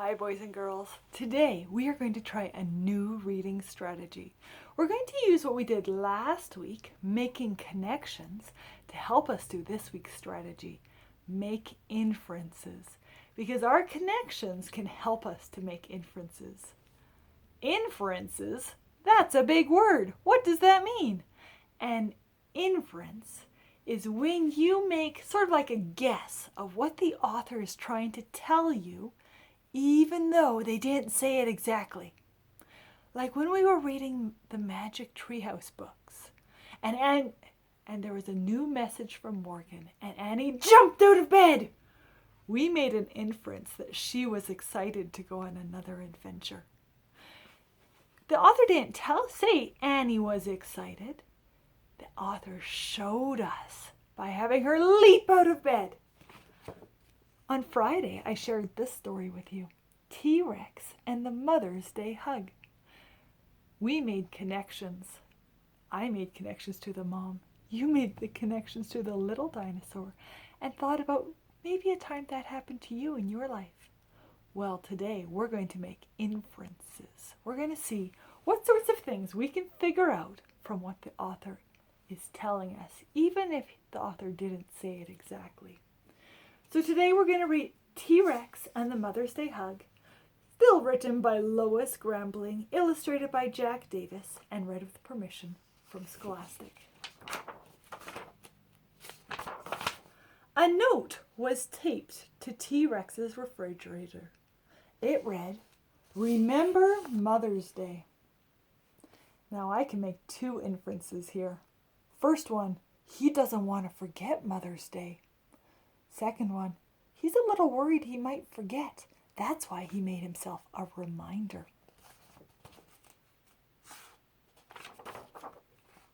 Hi boys and girls. Today we are going to try a new reading strategy. We're going to use what we did last week, making connections, to help us do this week's strategy, make inferences. Because our connections can help us to make inferences. Inferences? That's a big word. What does that mean? An inference is when you make sort of like a guess of what the author is trying to tell you, even though they didn't say it exactly. Like when we were reading the Magic Treehouse books, and there was a new message from Morgan, and Annie jumped out of bed. We made an inference that she was excited to go on another adventure. The author didn't say Annie was excited. The author showed us by having her leap out of bed. On Friday, I shared this story with you, T-Rex and the Mother's Day Hug. We made connections. I made connections to the mom. You made the connections to the little dinosaur and thought about maybe a time that happened to you in your life. Well, today we're going to make inferences. We're going to see what sorts of things we can figure out from what the author is telling us, even if the author didn't say it exactly. So today we're going to read T-Rex and the Mother's Day Hug, still written by Lois Grambling, illustrated by Jack Davis, and read with permission from Scholastic. A note was taped to T-Rex's refrigerator. It read, "Remember Mother's Day." Now I can make two inferences here. First one, he doesn't want to forget Mother's Day. Second one, he's a little worried he might forget. That's why he made himself a reminder.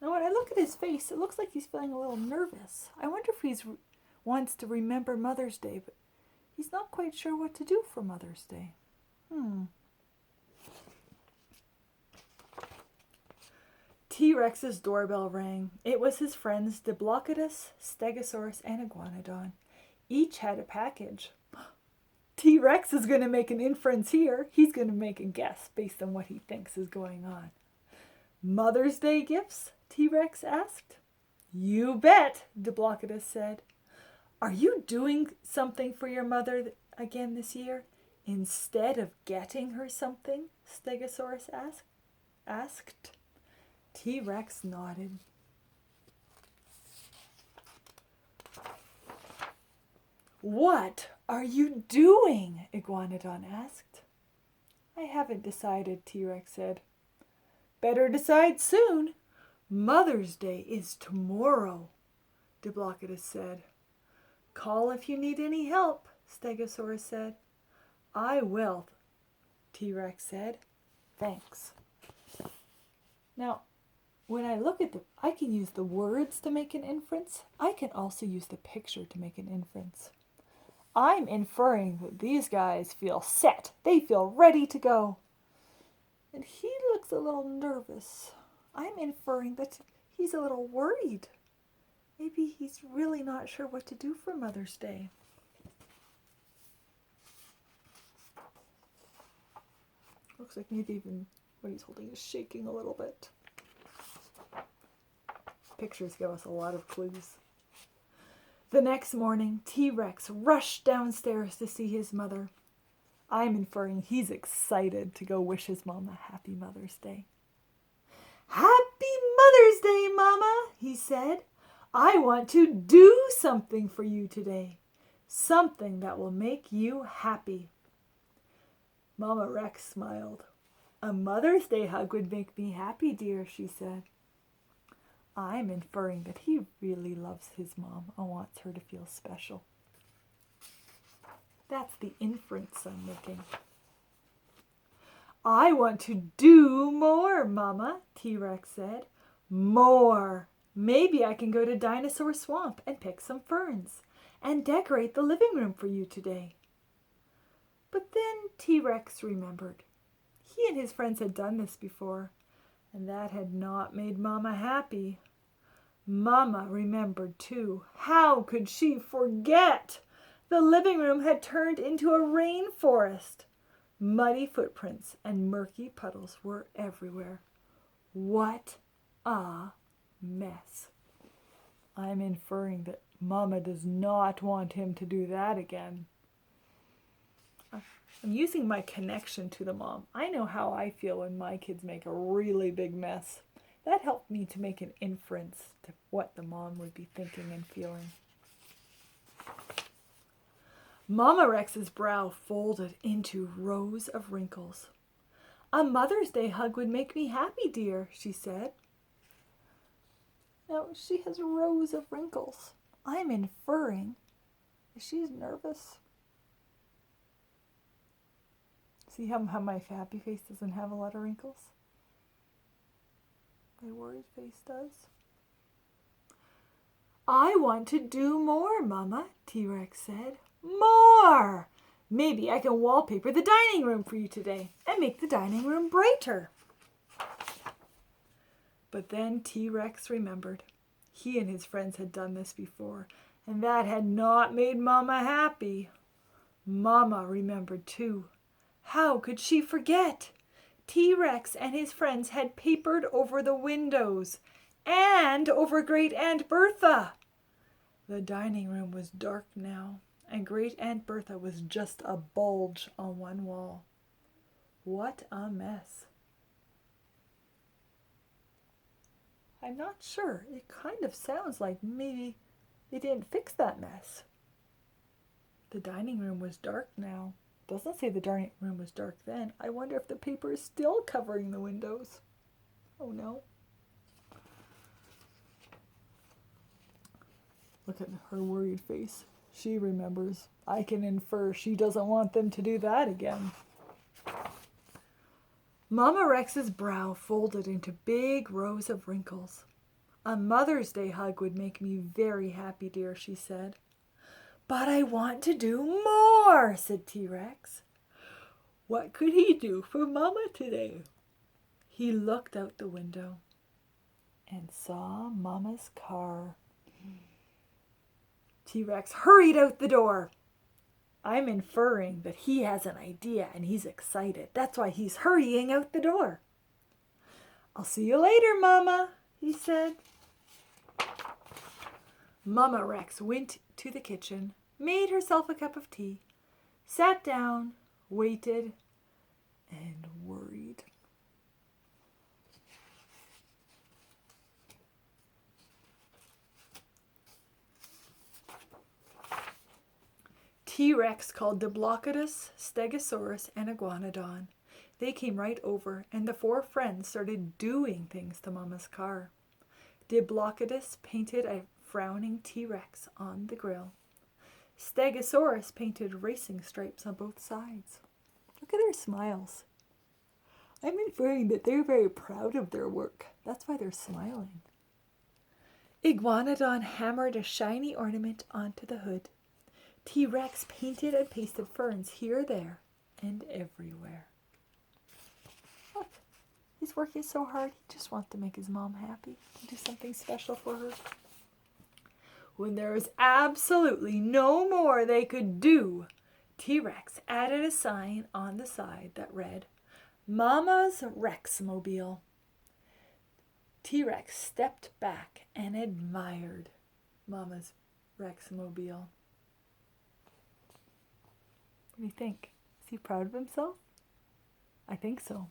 Now when I look at his face, it looks like he's feeling a little nervous. I wonder if he wants to remember Mother's Day, but he's not quite sure what to do for Mother's Day. T-Rex's doorbell rang. It was his friends Diplodocus, Stegosaurus, and Iguanodon. Each had a package. T-Rex is going to make an inference here. He's going to make a guess based on what he thinks is going on. Mother's Day gifts? T-Rex asked. You bet, Diplodocus said. Are you doing something for your mother again this year instead of getting her something? Stegosaurus asked. T-Rex nodded. What are you doing? Iguanodon asked. I haven't decided, T-Rex said. Better decide soon. Mother's Day is tomorrow, Diplodocus said. Call if you need any help, Stegosaurus said. I will, T-Rex said. Thanks. Now, when I look at I can use the words to make an inference. I can also use the picture to make an inference. I'm inferring that these guys feel set. They feel ready to go. And he looks a little nervous. I'm inferring that he's a little worried. Maybe he's really not sure what to do for Mother's Day. Looks like maybe even what he's holding is shaking a little bit. Pictures give us a lot of clues. The next morning, T-Rex rushed downstairs to see his mother. I'm inferring he's excited to go wish his mom a happy Mother's Day. Happy Mother's Day, Mama, he said. I want to do something for you today. Something that will make you happy. Mama Rex smiled. A Mother's Day hug would make me happy, dear, she said. I'm inferring that he really loves his mom and wants her to feel special. That's the inference I'm making. I want to do more, Mama, T-Rex said. More. Maybe I can go to Dinosaur Swamp and pick some ferns and decorate the living room for you today. But then T-Rex remembered. He and his friends had done this before, and that had not made Mama happy. Mama remembered too. How could she forget? The living room had turned into a rainforest. Muddy footprints and murky puddles were everywhere. What a mess. I'm inferring that Mama does not want him to do that again. I'm using my connection to the mom. I know how I feel when my kids make a really big mess. That helped me to make an inference to what the mom would be thinking and feeling. Mama Rex's brow folded into rows of wrinkles. A Mother's Day hug would make me happy, dear, she said. Now, she has rows of wrinkles. I'm inferring that she's nervous. See how my happy face doesn't have a lot of wrinkles? My worried face does. I want to do more, Mama, T-Rex said. More! Maybe I can wallpaper the dining room for you today and make the dining room brighter. But then T-Rex remembered. He and his friends had done this before, and that had not made Mama happy. Mama remembered too. How could she forget? T-Rex and his friends had papered over the windows and over Great Aunt Bertha. The dining room was dark now, and Great Aunt Bertha was just a bulge on one wall. What a mess. I'm not sure. It kind of sounds like maybe they didn't fix that mess. The dining room was dark now. Doesn't say the dining room was dark then. I wonder if the paper is still covering the windows. Oh no. Look at her worried face. She remembers. I can infer she doesn't want them to do that again. Mama Rex's brow folded into big rows of wrinkles. A Mother's Day hug would make me very happy, dear, she said. But I want to do more, said T-Rex. What could he do for Mama today? He looked out the window and saw Mama's car. T-Rex hurried out the door. I'm inferring that he has an idea and he's excited. That's why he's hurrying out the door. I'll see you later, Mama, he said. Mama Rex went to the kitchen, made herself a cup of tea, sat down, waited, and worried. T-Rex called Diplodocus, Stegosaurus, and Iguanodon. They came right over, and the four friends started doing things to Mama's car. Diplodocus painted a frowning T-Rex on the grill. Stegosaurus painted racing stripes on both sides. Look at their smiles. I'm inferring that they're very proud of their work. That's why they're smiling. Iguanodon hammered a shiny ornament onto the hood. T-Rex painted and pasted ferns here, there, and everywhere. Look, he's working so hard. He just wants to make his mom happy and do something special for her. When there was absolutely no more they could do, T-Rex added a sign on the side that read, Mama's Rexmobile. T-Rex stepped back and admired Mama's Rexmobile. What do you think? Is he proud of himself? I think so.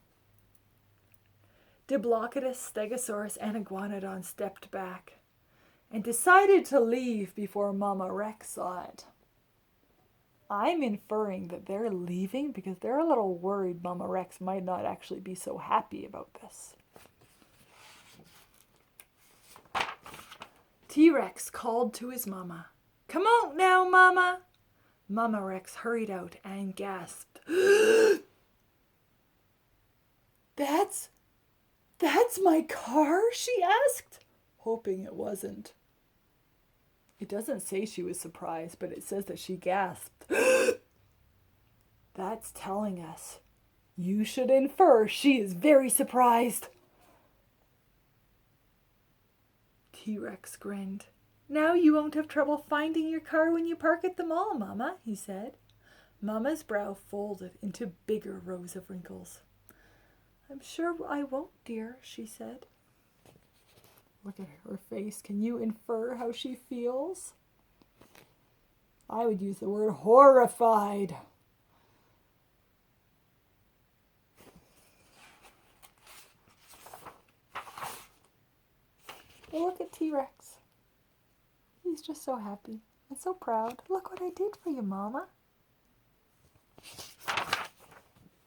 Diplodocus, Stegosaurus, and Iguanodon stepped back and decided to leave before Mama Rex saw it. I'm inferring that they're leaving because they're a little worried Mama Rex might not actually be so happy about this. T-Rex called to his mama. Come on now, Mama. Mama Rex hurried out and gasped. That's my car? She asked, hoping it wasn't. It doesn't say she was surprised, but it says that she gasped. That's telling us. You should infer she is very surprised. T-Rex grinned. Now you won't have trouble finding your car when you park at the mall, Mama, he said. Mama's brow folded into bigger rows of wrinkles. I'm sure I won't, dear, she said. Look at her face. Can you infer how she feels? I would use the word horrified. Well, look at T-Rex. He's just so happy and so proud. Look what I did for you, Mama.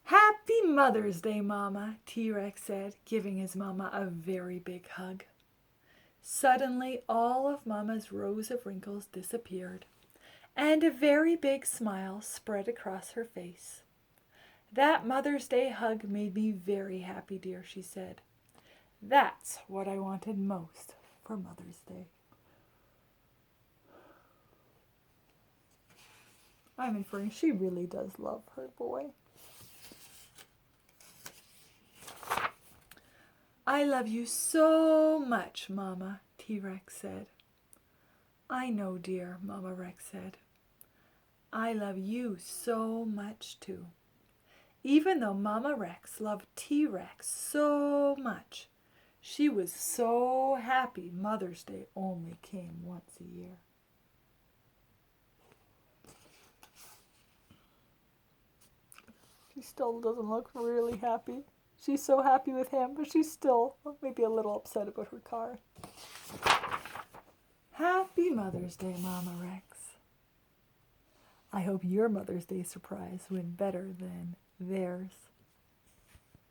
Happy Mother's Day, Mama, T-Rex said, giving his Mama a very big hug. Suddenly, all of Mama's rows of wrinkles disappeared, and a very big smile spread across her face. That Mother's Day hug made me very happy, dear, she said. That's what I wanted most for Mother's Day. I'm inferring she really does love her boy. I love you so much, Mama, T-Rex said. I know, dear, Mama Rex said. I love you so much, too. Even though Mama Rex loved T-Rex so much, she was so happy Mother's Day only came once a year. She still doesn't look really happy. She's so happy with him, but she's still maybe a little upset about her car. Happy Mother's Day, Mama Rex. I hope your Mother's Day surprise went better than theirs.